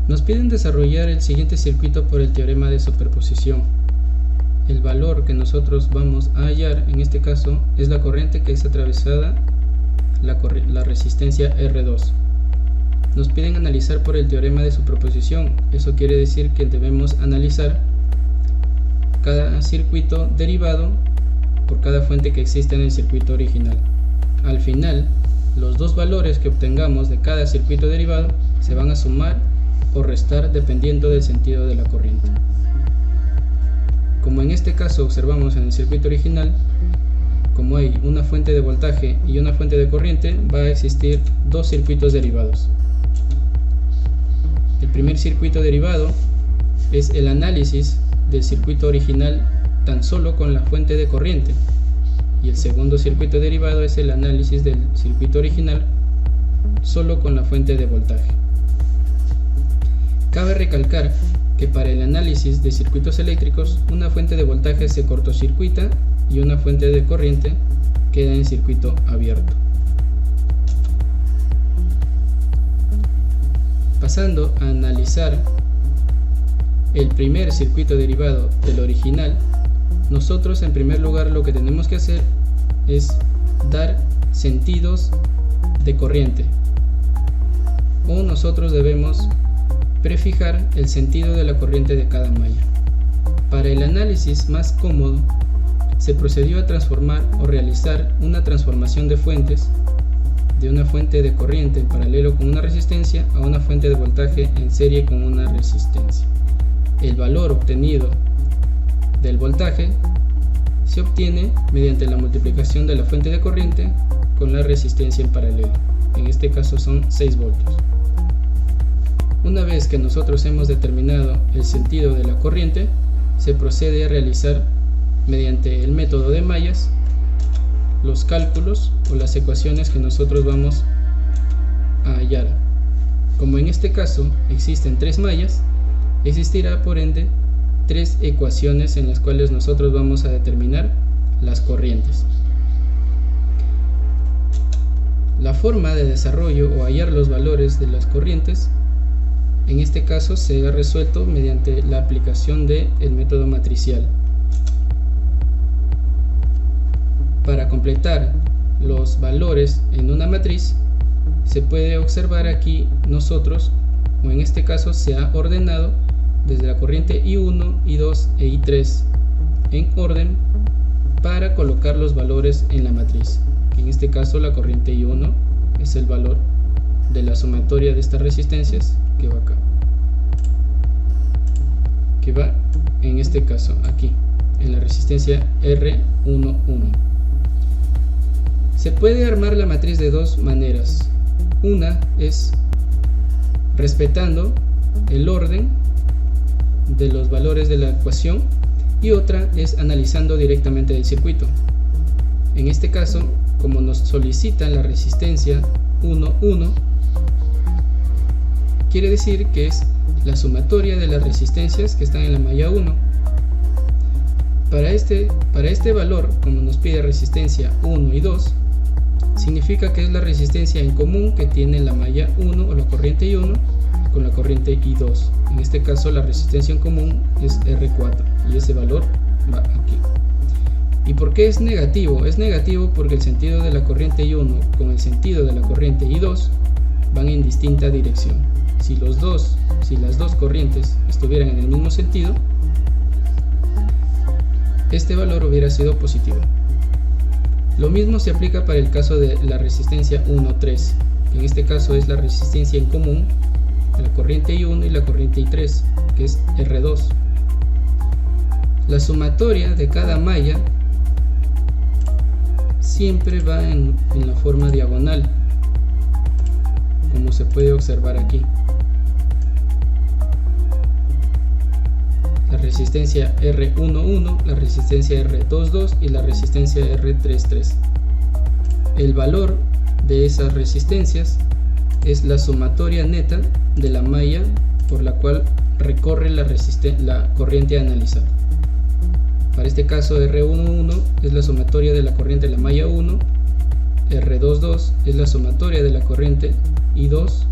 Nos piden desarrollar el siguiente circuito por el teorema de superposición. El valor que nosotros vamos a hallar en este caso es la corriente que es atravesada la resistencia R2. Nos piden analizar por el teorema de superposición. Eso quiere decir que debemos analizar cada circuito derivado por cada fuente que existe en el circuito original. Al final, los dos valores que obtengamos de cada circuito derivado se van a sumar o restar dependiendo del sentido de la corriente. Como en este caso observamos en el circuito original, como hay una fuente de voltaje y una fuente de corriente, va a existir dos circuitos derivados. El primer circuito derivado es el análisis del circuito original tan solo con la fuente de corriente, y el segundo circuito derivado es el análisis del circuito original solo con la fuente de voltaje. Cabe recalcar que para el análisis de circuitos eléctricos, una fuente de voltaje se cortocircuita y una fuente de corriente queda en circuito abierto. Pasando a analizar el primer circuito derivado del original, nosotros en primer lugar lo que tenemos que hacer es dar sentidos de corriente, o nosotros debemos prefijar el sentido de la corriente de cada malla. Para el análisis más cómodo, se procedió a transformar o realizar una transformación de fuentes, de una fuente de corriente en paralelo con una resistencia a una fuente de voltaje en serie con una resistencia. El valor obtenido del voltaje se obtiene mediante la multiplicación de la fuente de corriente con la resistencia en paralelo. En este caso son 6 voltios. Una vez que nosotros hemos determinado el sentido de la corriente, se procede a realizar mediante el método de mallas los cálculos o las ecuaciones que nosotros vamos a hallar. Como en este caso existen 3 mallas, existirá por ende 3 ecuaciones en las cuales nosotros vamos a determinar las corrientes. La forma de desarrollo o hallar los valores de las corrientes en este caso se ha resuelto mediante la aplicación del método matricial. Para completar los valores en una matriz, se puede observar aquí nosotros, o en este caso se ha ordenado desde la corriente I1, I2 e I3 en orden para colocar los valores en la matriz. En este caso la corriente I1 es el valor de la sumatoria de estas resistencias que va acá, que va en este caso aquí en la resistencia R11. Se puede armar la matriz de dos maneras. Una es respetando el orden de los valores de la ecuación y otra es analizando directamente el circuito. En este caso, como nos solicita la resistencia 1,1, quiere decir que es la sumatoria de las resistencias que están en la malla 1. Para este valor, como nos pide resistencia 1 y 2, significa que es la resistencia en común que tiene la malla 1 o la corriente I1 con la corriente I2. En este caso la resistencia en común es R4 y ese valor va aquí. ¿Y por qué es negativo? Es negativo porque el sentido de la corriente I1 con el sentido de la corriente I2 van en distinta dirección. Si las dos corrientes estuvieran en el mismo sentido, este valor hubiera sido positivo. Lo mismo se aplica para el caso de la resistencia 1,3, que en este caso es la resistencia en común de la corriente I1 y la corriente I3, que es R2. La sumatoria de cada malla siempre va en la forma diagonal, como se puede observar aquí. La resistencia R11, la resistencia R22 y la resistencia R33. El valor de esas resistencias es la sumatoria neta de la malla por la cual recorre la corriente a analizar. Para este caso R11 es la sumatoria de la corriente de la malla 1, R22 es la sumatoria de la corriente I2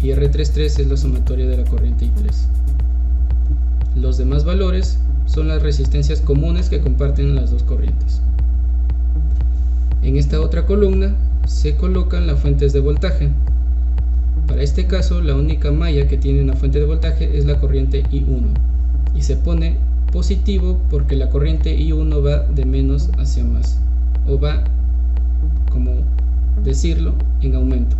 y R33 es la sumatoria de la corriente I3. Los demás valores son las resistencias comunes que comparten las dos corrientes. En esta otra columna se colocan las fuentes de voltaje. Para este caso, la única malla que tiene una fuente de voltaje es la corriente I1 y se pone positivo porque la corriente I1 va de menos hacia más, o va, como decirlo, en aumento.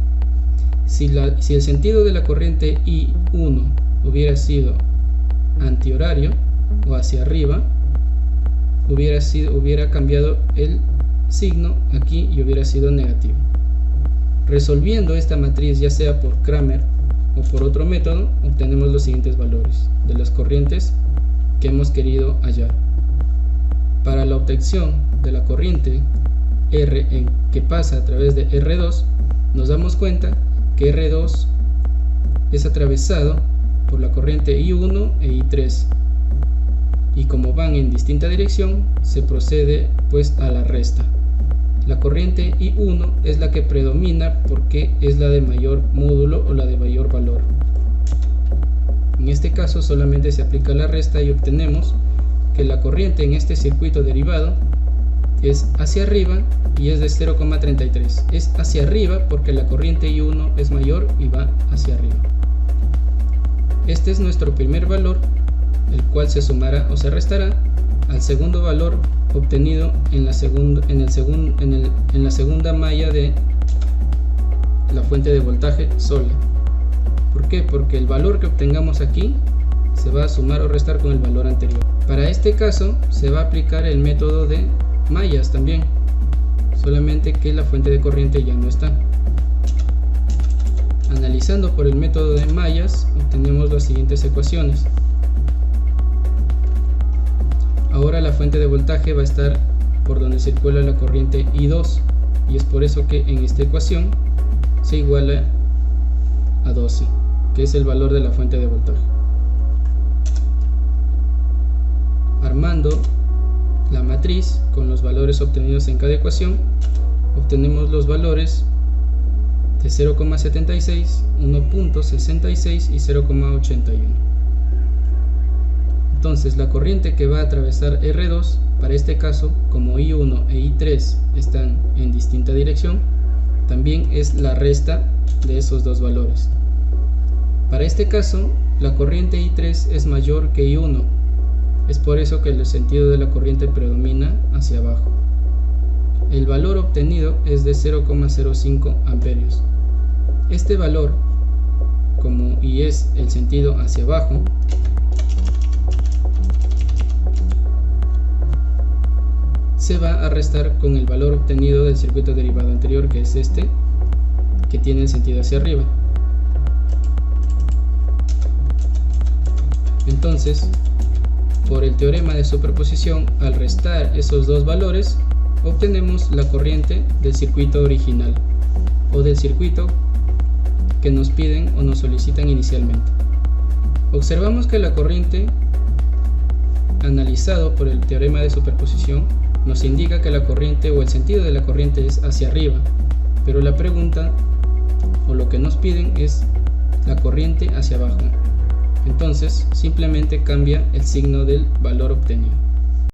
Si el sentido de la corriente I1 hubiera sido antihorario o hacia arriba, hubiera cambiado el signo aquí y hubiera sido negativo. Resolviendo esta matriz, ya sea por Cramer o por otro método, obtenemos los siguientes valores de las corrientes que hemos querido hallar. Para la obtención de la corriente R que pasa a través de R2, nos damos cuenta que R2 es atravesado por la corriente I1 e I3, y como van en distinta dirección, se procede pues a la resta. La corriente I1 es la que predomina porque es la de mayor módulo o la de mayor valor. En este caso solamente se aplica la resta y obtenemos que la corriente en este circuito derivado es hacia arriba y es de 0,33. Es hacia arriba porque la corriente I1 es mayor y va hacia arriba. Este es nuestro primer valor, el cual se sumará o se restará al segundo valor obtenido en la segunda malla de la fuente de voltaje sola. ¿Por qué? Porque el valor que obtengamos aquí se va a sumar o restar con el valor anterior. Para este caso se va a aplicar el método de mallas también, solamente que la fuente de corriente ya no está. Analizando por el método de mallas, obtenemos las siguientes ecuaciones. Ahora la fuente de voltaje va a estar por donde circula la corriente I2, y es por eso que en esta ecuación se iguala a 12, que es el valor de la fuente de voltaje. Armando la matriz con los valores obtenidos en cada ecuación, obtenemos los valores de 0,76, 1.66 y 0,81. Entonces la corriente que va a atravesar R2, para este caso, como I1 e I3 están en distinta dirección, también es la resta de esos dos valores. Para este caso, la corriente I3 es mayor que I1, es por eso que el sentido de la corriente predomina hacia abajo. El valor obtenido es de 0,05 amperios. Este valor, como y es el sentido hacia abajo, se va a restar con el valor obtenido del circuito derivado anterior, que es este, que tiene el sentido hacia arriba. Entonces, por el teorema de superposición, al restar esos dos valores, obtenemos la corriente del circuito original o del circuito que nos piden o nos solicitan inicialmente. Observamos que la corriente, analizado por el teorema de superposición, nos indica que la corriente o el sentido de la corriente es hacia arriba, pero la pregunta o lo que nos piden es la corriente hacia abajo. Entonces simplemente cambia el signo del valor obtenido.